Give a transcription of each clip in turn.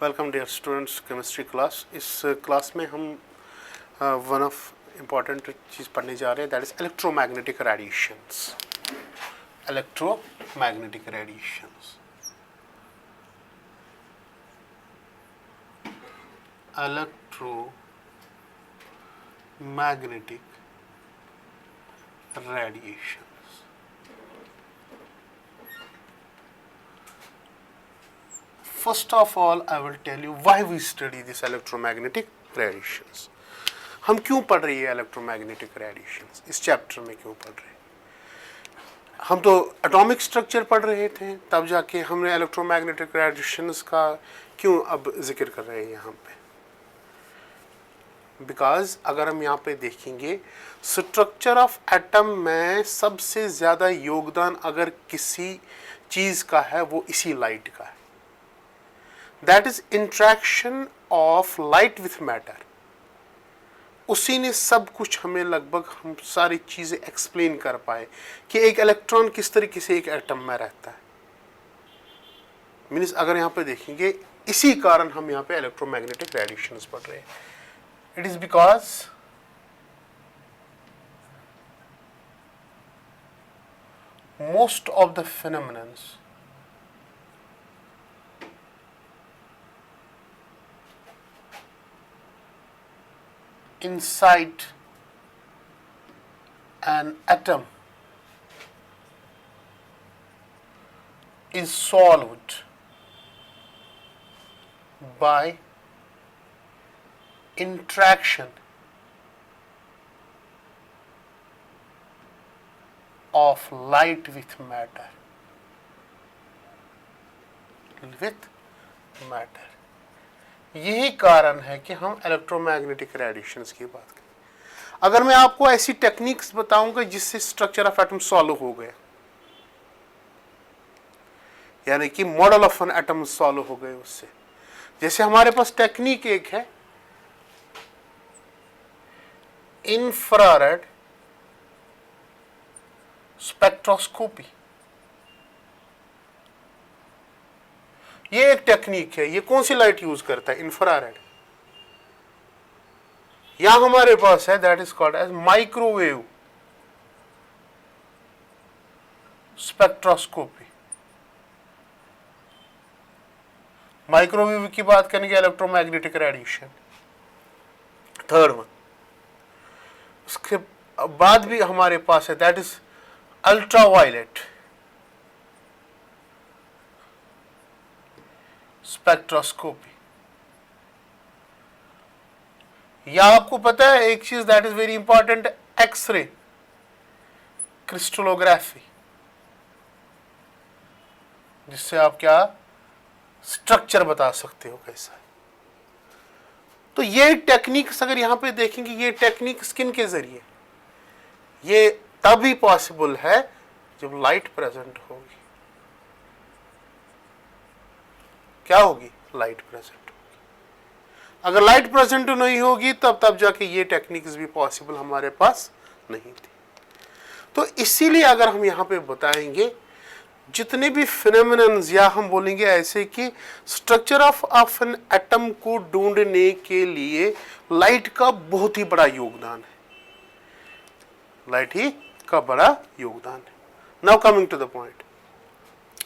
Welcome dear students chemistry class. इस class में हम वन ऑफ इम्पॉर्टेंट चीज़ पढ़ने जा रहे हैं, that is electromagnetic radiations. Electromagnetic radiations, electromagnetic radiations. First of all, I will tell you why we study this electromagnetic radiations. हम क्यों पढ़ रही है इलेक्ट्रोमैग्नेटिक रेडिएशंस, इस चैप्टर में क्यों पढ़ रहे हैं? हम तो एटॉमिक स्ट्रक्चर पढ़ रहे थे, तब जाके हमने इलेक्ट्रोमैग्नेटिक रेडिएशंस का क्यों अब जिक्र कर रहे हैं यहाँ पे? बिकॉज अगर हम यहाँ पे देखेंगे, स्ट्रक्चर ऑफ एटम में सबसे ज़्यादा योगदान अगर किसी चीज़ का है वो इसी लाइट का है। That is interaction of light with matter. उसी ने सब कुछ हमें लगभग हम सारी चीज़ें एक्सप्लेन कर पाए कि एक इलेक्ट्रॉन किस तरीके से एक एटम में रहता है। मीन्स अगर यहाँ पे देखेंगे, इसी कारण हम यहाँ पे इलेक्ट्रोमैग्नेटिक रेडिएशंस पढ़ रहे हैं। It is because most of the phenomenons inside an atom is solved by interaction of light with matter. यही कारण है कि हम इलेक्ट्रोमैग्नेटिक रेडिएशंस की बात करें। अगर मैं आपको ऐसी टेक्निक्स बताऊंगा जिससे स्ट्रक्चर ऑफ एटम सॉल्व हो गया, यानी कि model of an atom solve हो गए उससे, जैसे हमारे पास टेक्निक एक है इंफ्रारेड स्पेक्ट्रोस्कोपी। ये एक टेक्निक है। ये कौन सी लाइट यूज करता है? इंफ्रारेड। यहां हमारे पास है that is called as microwave spectroscopy. Microwave की बात करेंगे, इलेक्ट्रोमैग्नेटिक रेडिएशन थर्ड वन। उसके बाद भी हमारे पास है दैट इज अल्ट्रावायलेट स्पेक्ट्रोस्कोपी। या आपको पता है एक चीज that is very important, X ray crystallography, जिससे आप क्या स्ट्रक्चर बता सकते हो कैसा है। तो ये टेक्निक्स अगर यहां पे देखेंगे, ये टेक्निक स्किन के जरिए, ये तभी पॉसिबल है जब लाइट प्रेजेंट होगी। क्या होगी? लाइट प्रेजेंट होगी। अगर लाइट प्रेजेंट नहीं होगी तब जाके ये टेक्निक्स भी पॉसिबल हमारे पास नहीं थी। तो इसीलिए अगर हम यहाँ पे बताएंगे, जितने भी फिनोमेनन्स, या हम बोलेंगे ऐसे कि स्ट्रक्चर ऑफ एन एटम को ढूंढने के लिए लाइट का बहुत ही बड़ा योगदान है। लाइट ही का बड़ा योगदान है। Now coming to the point,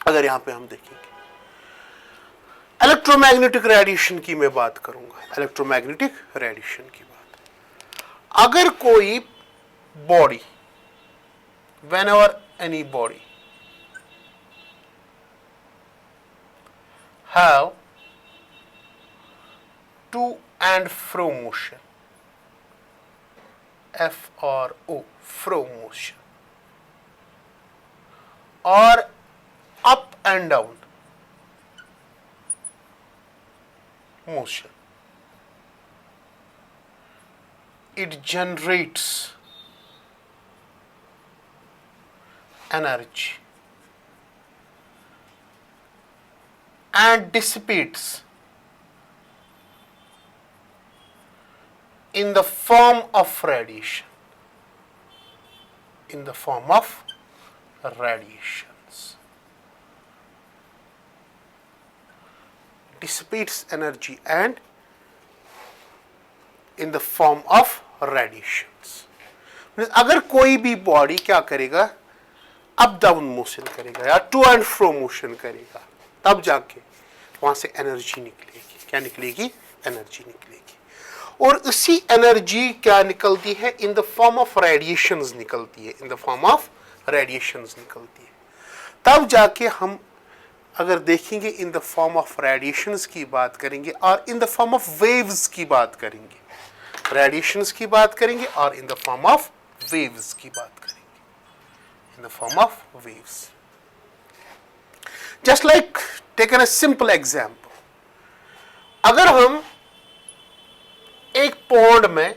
अगर यहाँ पे हम देखेंगे इलेक्ट्रोमैग्नेटिक रेडिएशन की मैं बात करूंगा, इलेक्ट्रोमैग्नेटिक रेडिएशन की बात। अगर कोई body, whenever any body have to and fro motion, F-R-O, fro motion, or up and down motion, it generates energy and dissipates in the form of radiation. In the form of radiations. dissipates energy and in the form of radiations. अगर कोई भी body क्या करेगा, up down motion करेगा या to and fro motion करेगा, तब जाके वहां से एनर्जी निकलेगी. क्या निकलेगी? एनर्जी निकलेगी. और उसी एनर्जी क्या निकलती है? इन द फॉर्म ऑफ रेडिएशंस निकलती है. इन द फॉर्म ऑफ रेडिएशंस निकलती है. तब जाके हम अगर देखेंगे इन द फॉर्म ऑफ रेडिएशंस की बात करेंगे और इन द फॉर्म ऑफ वेव्स की बात करेंगे. रेडिएशंस की बात करेंगे और इन द फॉर्म ऑफ वेव्स की बात करेंगे. इन the form of waves. Just like taken a simple example. अगर हम एक पॉन्ड में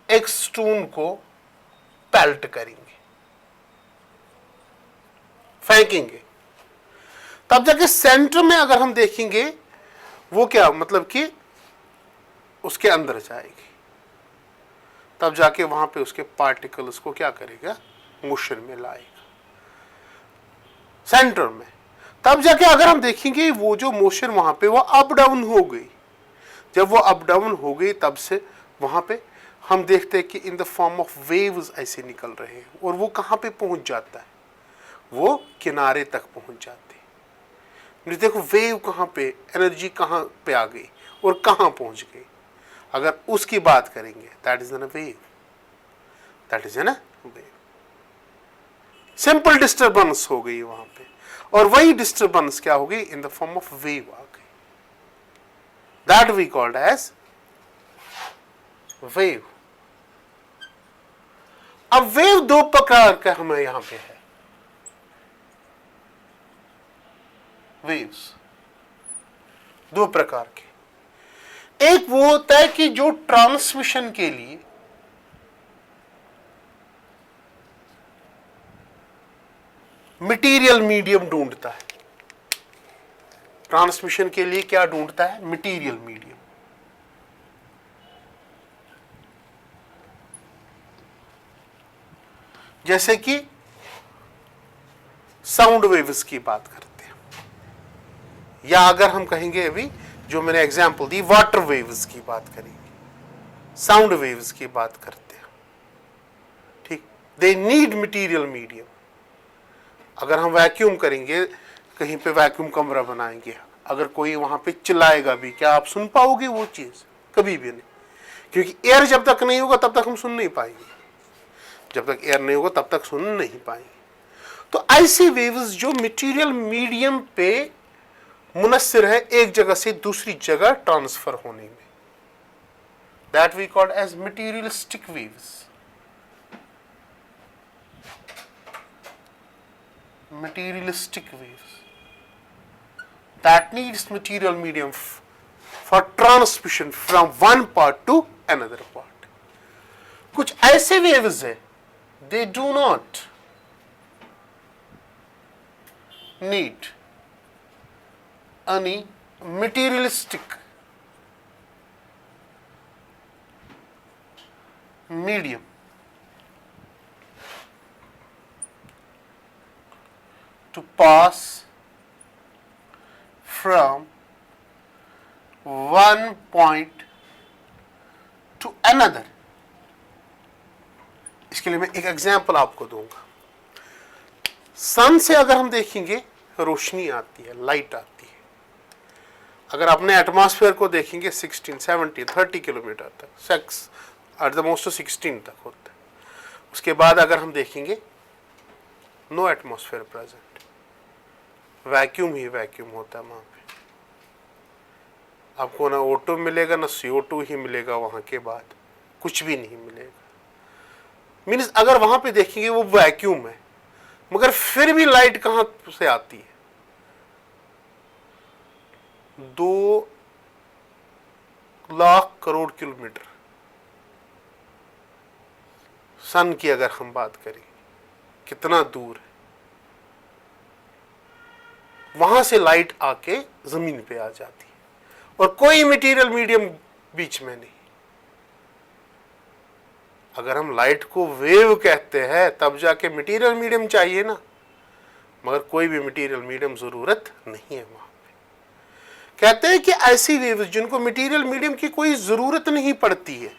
एक स्टोन को पेल्ट करेंगे, फेंकेंगे, तब जाके सेंटर में अगर हम देखेंगे वो क्या मतलब कि उसके अंदर जाएगी, तब जाके वहां पे उसके पार्टिकल्स को क्या करेगा? मोशन में लाएगा सेंटर में. तब जाके अगर हम देखेंगे वो जो मोशन वहां पे वो अप डाउन हो गई. जब वो अप डाउन हो गई तब से वहां पे हम देखते हैं कि इन द फॉर्म ऑफ वेव्स ऐसे निकल रहे हैं. और वो कहां पे पहुंच जाता है? वो किनारे तक पहुंच जाते हैं. देखो वेव कहां पे, एनर्जी कहां पे आ गई और कहां पहुंच गई. अगर उसकी बात करेंगे that is an wave. That is an wave. Simple disturbance हो गई वहां पे और वही डिस्टर्बेंस क्या हो गई? In the form of wave आ गई. That we called as wave. अब वेव दो प्रकार का हमें यहां पे है. वेव्स दो प्रकार के. एक वो होता है कि जो ट्रांसमिशन के लिए मटेरियल मीडियम ढूंढता है. ट्रांसमिशन के लिए क्या ढूंढता है? Material medium. जैसे कि साउंड वेव्स की बात करते हैं, या अगर हम कहेंगे अभी जो मैंने एग्जांपल दी वाटर वेव्स की बात करेंगे, साउंड वेव्स की बात करते हैं. ठीक, दे नीड मटेरियल मीडियम. अगर हम वैक्यूम करेंगे, कहीं पे वैक्यूम कमरा बनाएंगे, अगर कोई वहां पे चिल्लाएगा भी, क्या आप सुन पाओगे वो चीज? कभी भी नहीं, क्योंकि एयर जब तक नहीं होगा तब तक हम सुन नहीं पाएंगे. जब तक एयर नहीं होगा तब तक सुन नहीं पाएंगे. तो ऐसी वेव्स जो मटेरियल मीडियम पे मुनस्सिर है एक जगह से दूसरी जगह ट्रांसफर होने में, that we called as materialistic waves. materialistic waves that needs material medium for transmission from one part to another part. कुछ ऐसे waves हैं, they do not need any materialistic medium to pass from one point to another. इसके लिए मैं एक example आपको दूंगा. सन से अगर हम देखेंगे रोशनी आती है, लाइट आती है. अगर अपने एटमॉस्फेयर को देखेंगे 16, 17, 30 किलोमीटर तक, सेक्स एट द मोस्ट 16 तक होता है. उसके बाद अगर हम देखेंगे नो एटमॉस्फेयर प्रेजेंट, वैक्यूम ही वैक्यूम होता है वहां पे. आपको ना O2 मिलेगा ना CO2 ही मिलेगा. वहां के बाद कुछ भी नहीं मिलेगा. मीन्स अगर वहां पे देखेंगे वो वैक्यूम है, मगर फिर भी लाइट कहां से आती है? 2 लाख करोड़ किलोमीटर सन की अगर हम बात करें, कितना दूर है. वहां से लाइट आके जमीन पे आ जाती है और कोई मटेरियल मीडियम बीच में नहीं. अगर हम लाइट को वेव कहते हैं तब जाके मटेरियल मीडियम चाहिए ना, मगर कोई भी मटेरियल मीडियम जरूरत नहीं है वहां पे. कहते हैं कि ऐसी वेव्स जिनको मटेरियल मीडियम की कोई जरूरत नहीं पड़ती है,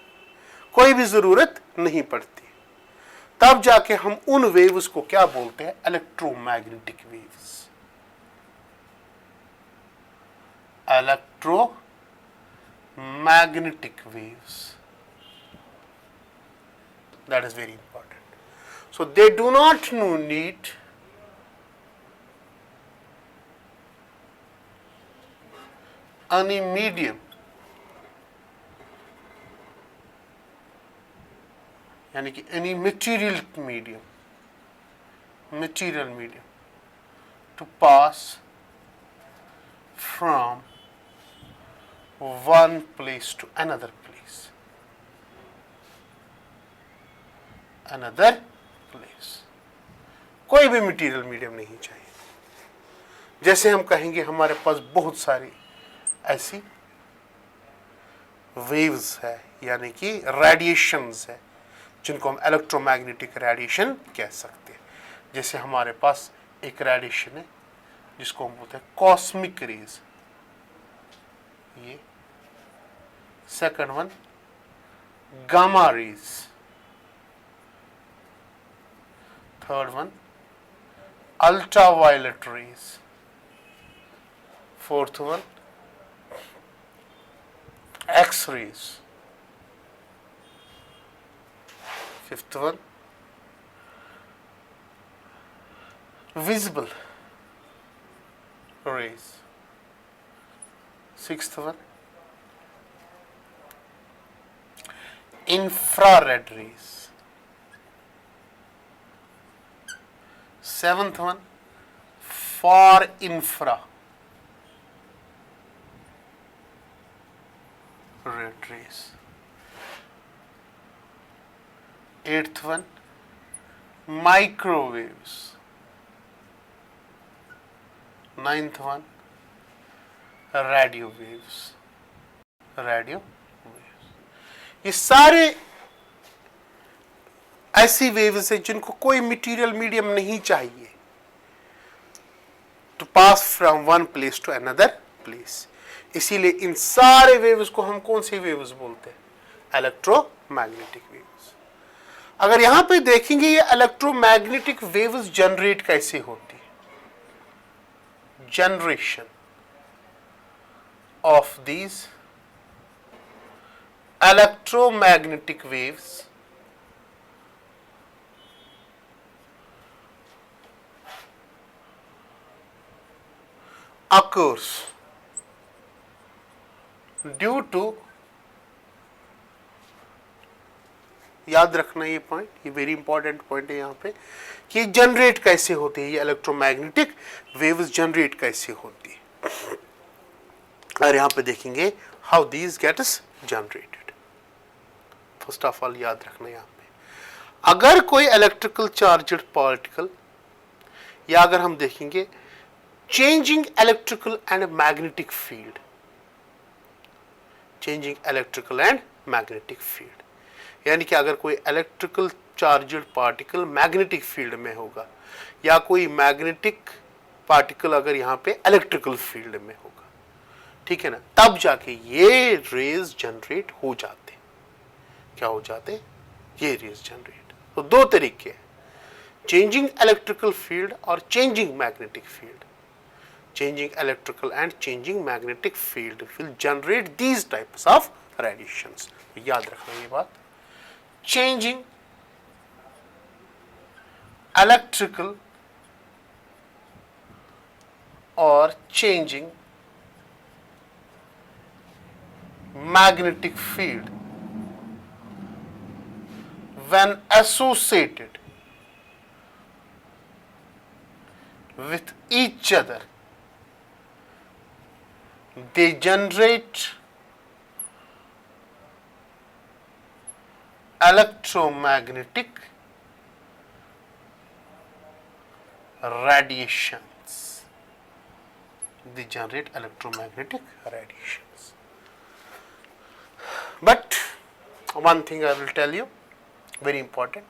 कोई भी जरूरत नहीं पड़ती, तब जाके हम उन वेव्स को क्या बोलते हैं? Electromagnetic waves. Electromagnetic waves, that is very important. So they do not need any medium, यानी कि any material medium to pass from one place to another place. कोई भी मटेरियल मीडियम नहीं चाहिए। जैसे हम कहेंगे हमारे पास बहुत सारी ऐसी वेव्स है, यानी कि रेडिएशंस है, जिनको हम इलेक्ट्रोमैग्नेटिक रेडिएशन कह सकते हैं। जैसे हमारे पास एक रेडिएशन है जिसको हम बोलते हैं कॉस्मिक रेज, ये second one gamma rays, third one ultraviolet rays, fourth one X-rays, fifth one visible rays, sixth one infrared rays, seventh one far infra red rays, eighth one microwaves, ninth one radio waves, ये सारे ऐसी waves है जिनको कोई material medium नहीं चाहिए to pass from one place to another place. इसीलिए इन सारे वेव्स को हम कौन सी वेव्स बोलते हैं? Electromagnetic waves. अगर यहां पे देखेंगे ये इलेक्ट्रोमैग्नेटिक वेव्स जनरेट कैसे होती है? Generation of these electromagnetic waves occurs due to, याद रखना ये पॉइंट, ये वेरी इंपॉर्टेंट पॉइंट है यहाँ पे कि जनरेट कैसे होती है, ये इलेक्ट्रोमैग्नेटिक वेव्स जनरेट कैसे होती है। और यहाँ पे देखेंगे how these gets generated. First of all याद रखना यहाँ पे, अगर कोई इलेक्ट्रिकल चार्जड पार्टिकल, या अगर हम देखेंगे changing electrical and magnetic field, changing electrical and magnetic field, यानी कि अगर कोई electrical charged particle magnetic field में होगा, या कोई मैग्नेटिक पार्टिकल अगर यहाँ पे इलेक्ट्रिकल फील्ड में होगा, ठीक है ना, तब जाके ये रेज जनरेट हो जाते। क्या हो जाते? ये रेज जनरेट। तो दो तरीके हैं, चेंजिंग इलेक्ट्रिकल फील्ड और changing magnetic field. Changing electrical and changing magnetic field will generate these types of radiations. याद रखना ये बात। Changing electrical or changing magnetic field when associated with each other, they generate electromagnetic radiations. They generate electromagnetic radiations. But one thing I will tell you, very important.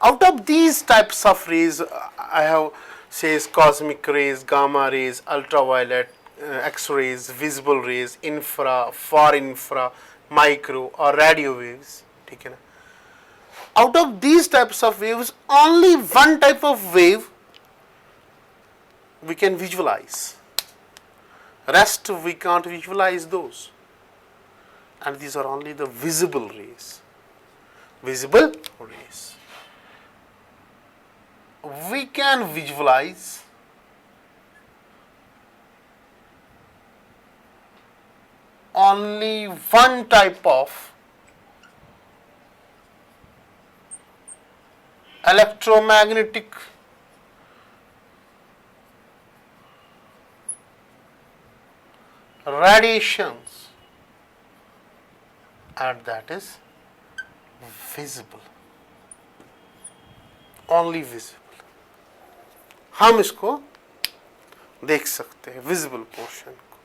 Out of these types of rays, I have says cosmic rays, gamma rays, ultraviolet, X-rays, visible rays, infra, far infra, micro or radio waves, ठीक है ना. Out of these types of waves, only one type of wave we can visualize. Rest we can't visualize those. And these are only the visible rays. Visible rays. We can visualize only one type of electromagnetic radiations, and that is visible, only visible. हम इसको देख सकते हैं visible portion को,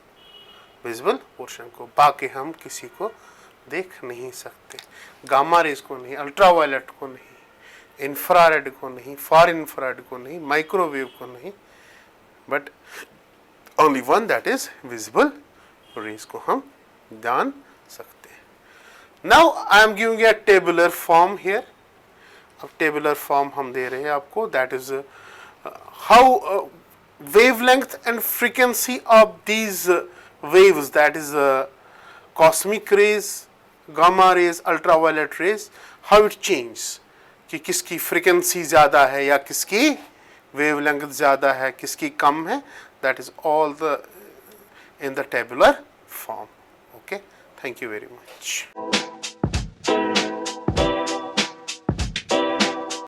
visible portion को, बाकी हम किसी को देख नहीं सकते. गामा रेज को नहीं, अल्ट्रावायलेट को नहीं, इंफ्रारेड को नहीं, फार इंफ्रारेड को नहीं, माइक्रोवेव को नहीं, but only one that is visible raise को हम जान सकते हैं. Now I am giving a tabular form here. अब टेबुलर फॉर्म हम दे रहे हैं आपको, that is how wavelength and frequency of these waves, that is cosmic rays, gamma rays, ultraviolet rays, how it changes, कि किसकी frequency ज़्यादा है या किसकी wavelength ज़्यादा है, किसकी कम है, that is all the in the tabular form. Okay, thank you very much.